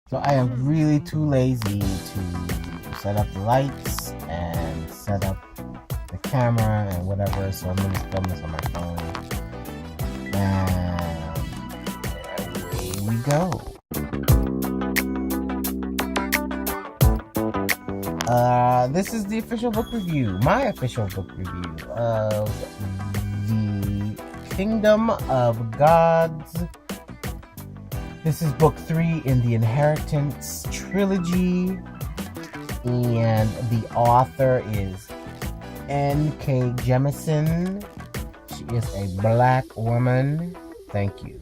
So I am really too lazy to set up the lights and set up the camera and whatever. So I'm going to film this on my phone. And away we go. This is the official book review, my official book review of The Kingdom of Gods. This is book 3 in the Inheritance trilogy, and the author is N.K. Jemisin. She is a black woman. Thank you.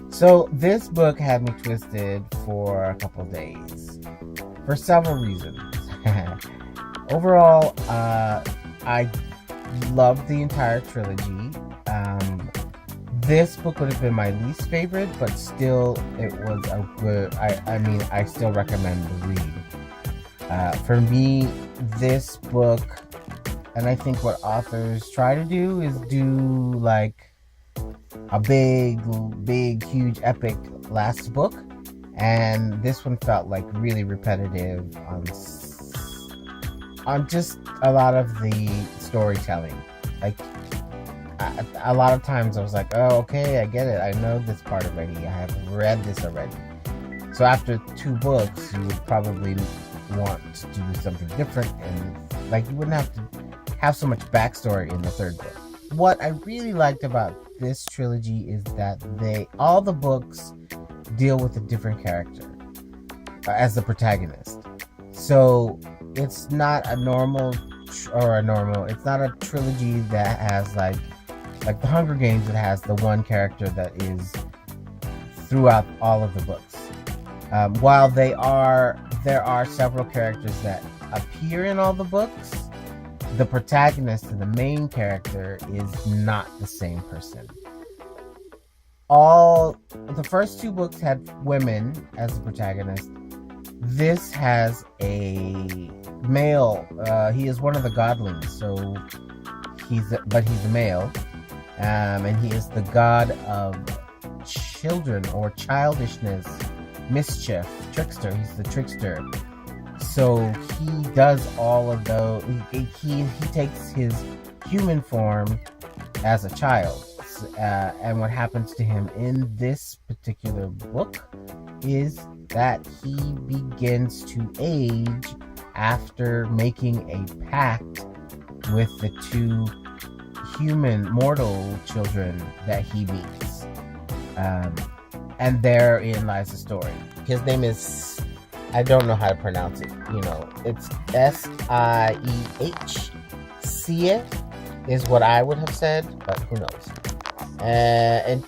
So this book had me twisted for a couple days for several reasons. Overall, I loved the entire trilogy. This book would have been my least favorite, but still it was a good, I still recommend the read. For me, this book, and I think what authors try to do is do like a big, huge, epic last book, and this one felt like really repetitive on just a lot of the storytelling. Like a lot of times I was like, oh, okay, I get it. I know this part already. I have read this already. So after 2 books, you would probably want to do something different, and like you wouldn't have to have so much backstory in the 3rd book. What I really liked about this trilogy is that all the books deal with a different character as the protagonist. So it's not it's not a trilogy that has like the Hunger Games, it has the one character that is throughout all of the books. While there are several characters that appear in all the books, the protagonist and the main character is not the same person. The first 2 books had women as the protagonist. This has a male. He is one of the godlings, so he's a male, and he is the god of children or childishness, mischief, trickster. He's the trickster. So he does all of those. He takes his human form as a child, and what happens to him in this particular book is that he begins to age after making a pact with the 2 human mortal children that he meets, and therein lies the story. His name is, I don't know how to pronounce it. It's Sieh. Sieh is what I would have said, but who knows. And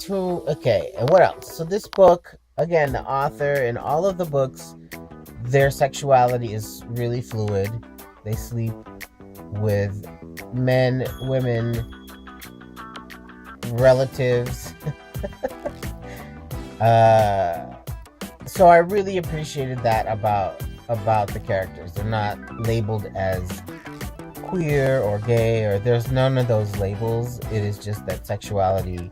what else? So this book, again, the author in all of the books, their sexuality is really fluid. They sleep with men, women, relatives. So I really appreciated that about the characters. They're not labeled as queer or gay, or there's none of those labels. It is just that sexuality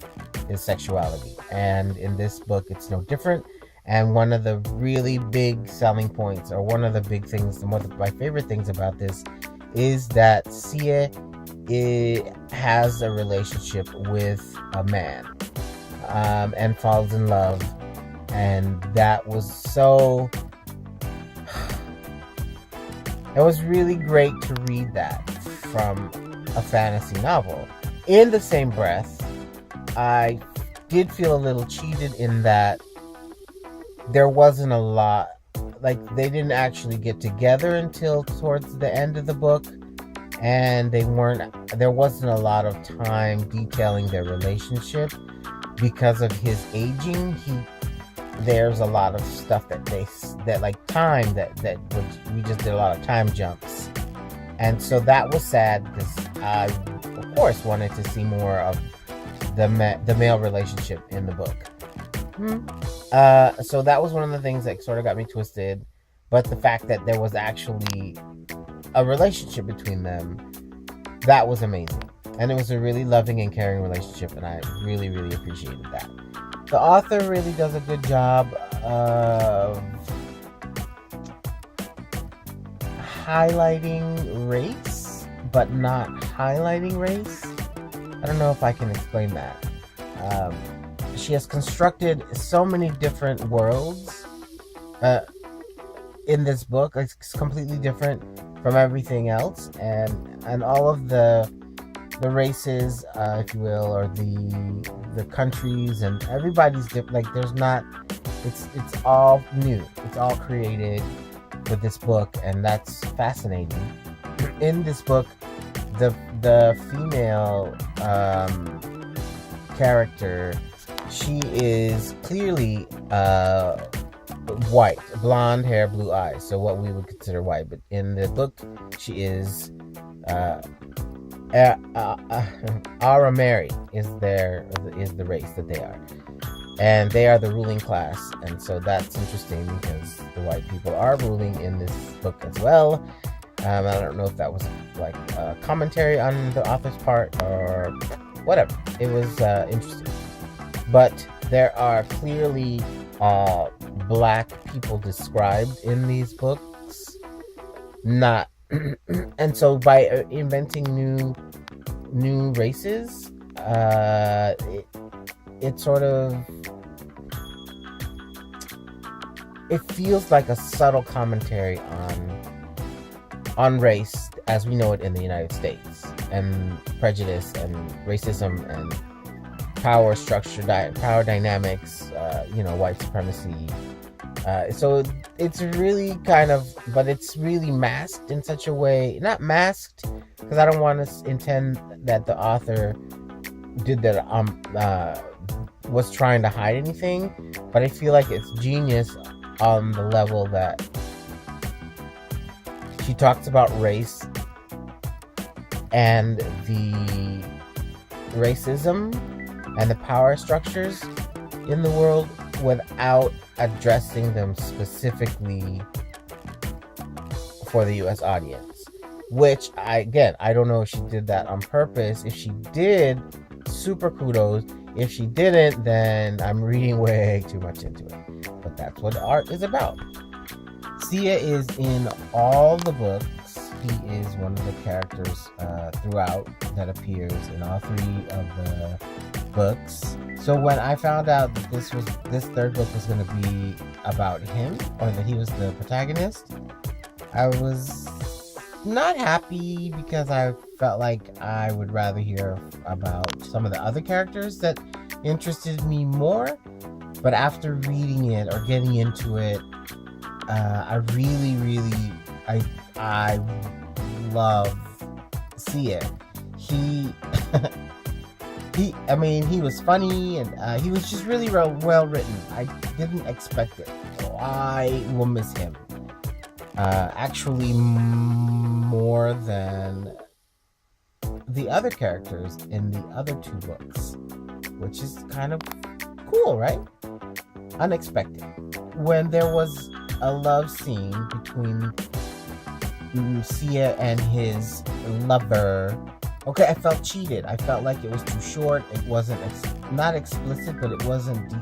is sexuality, and in this book it's no different. And one of the really big selling points, or one of the big things, one of my favorite things about this, is that Sieh has a relationship with a man, and falls in love. And that was so... It was really great to read that from a fantasy novel. In the same breath, I did feel a little cheated in that there wasn't a lot, like they didn't actually get together until towards the end of the book, and there wasn't a lot of time detailing their relationship because of his aging. There's a lot of stuff we just did a lot of time jumps, and so that was sad because I of course wanted to see more of the male relationship in the book. So that was one of the things that sort of got me twisted, but the fact that there was actually a relationship between them, that was amazing. And it was a really loving and caring relationship, and I really, really appreciated that. The author really does a good job of highlighting race, but not highlighting race. I don't know if I can explain that. She has constructed so many different worlds in this book. It's completely different from everything else, and all of the races, if you will, or the countries, and everybody's different. Like, there's not. It's all new. It's all created with this book, and that's fascinating. In this book, the female character, she is clearly white, blonde hair, blue eyes, so what we would consider white. But in the book, she is Arameri is the race that they are, and they are the ruling class. And so that's interesting because the white people are ruling in this book as well. I don't know if that was like a commentary on the author's part or whatever. It was interesting. But there are clearly black people described in these books. Not and so by inventing new races, it sort of, it feels like a subtle commentary on race as we know it in the United States, and prejudice and racism and power structure, power dynamics, white supremacy. So it's really kind of, but it's really masked in such a way, not masked, because I don't want to intend that the author did that, was trying to hide anything, but I feel like it's genius on the level that she talks about race and the racism and the power structures in the world without addressing them specifically for the US audience. Which, I don't know if she did that on purpose. If she did, super kudos. If she didn't, then I'm reading way too much into it. But that's what art is about. Sia is in all the books. He is one of the characters throughout that appears in all three of the books. So when I found out that this third book was going to be about him, or that he was the protagonist, I was not happy, because I felt like I would rather hear about some of the other characters that interested me more. But after reading it or getting into it, I really I love Sia. He was funny, and he was just really well written. I didn't expect it, so I will miss him. Actually, more than the other characters in the other two books, which is kind of cool, right? Unexpected. When there was a love scene between Sia and his lover, okay, I felt cheated. I felt like it was too short. It wasn't not explicit, but it wasn't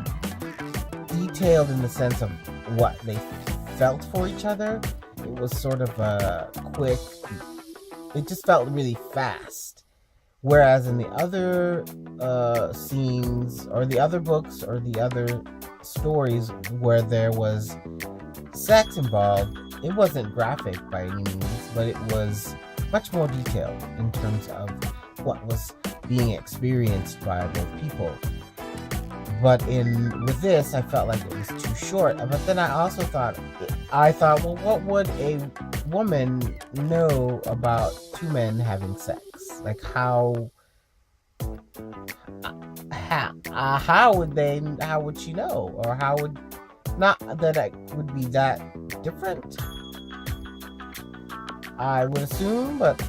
detailed in the sense of what they felt for each other. It was sort of quick. It just felt really fast. Whereas in the other scenes, or the other books, or the other stories where there was sex involved, it wasn't graphic by any means, but it was much more detailed in terms of what was being experienced by both people. But with this, I felt like it was too short. But then I also thought, well, what would a woman know about two men having sex? Like, how would she know? Or how would, not that it would be that different, I would assume, but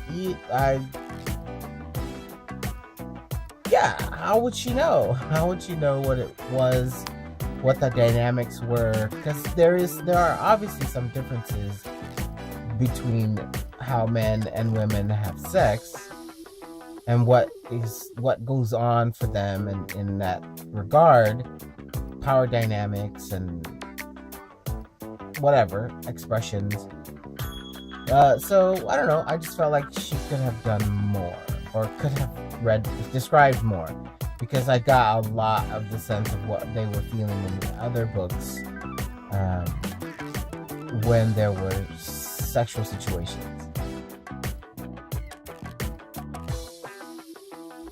how would she know? How would she know what it was, what the dynamics were? Because there are obviously some differences between how men and women have sex, and what goes on for them in that regard. power dynamics and whatever expressions. So I don't know. I just felt like she could have done more, or could have described more, because I got a lot of the sense of what they were feeling in the other books when there were sexual situations.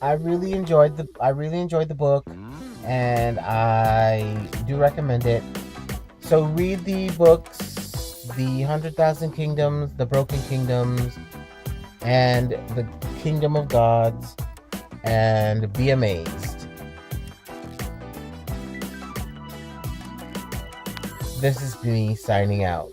I really enjoyed the book, and I do recommend it. So read the books, The 100,000 Kingdoms, The Broken Kingdoms, and The Kingdom of Gods, and be amazed. This is me signing out.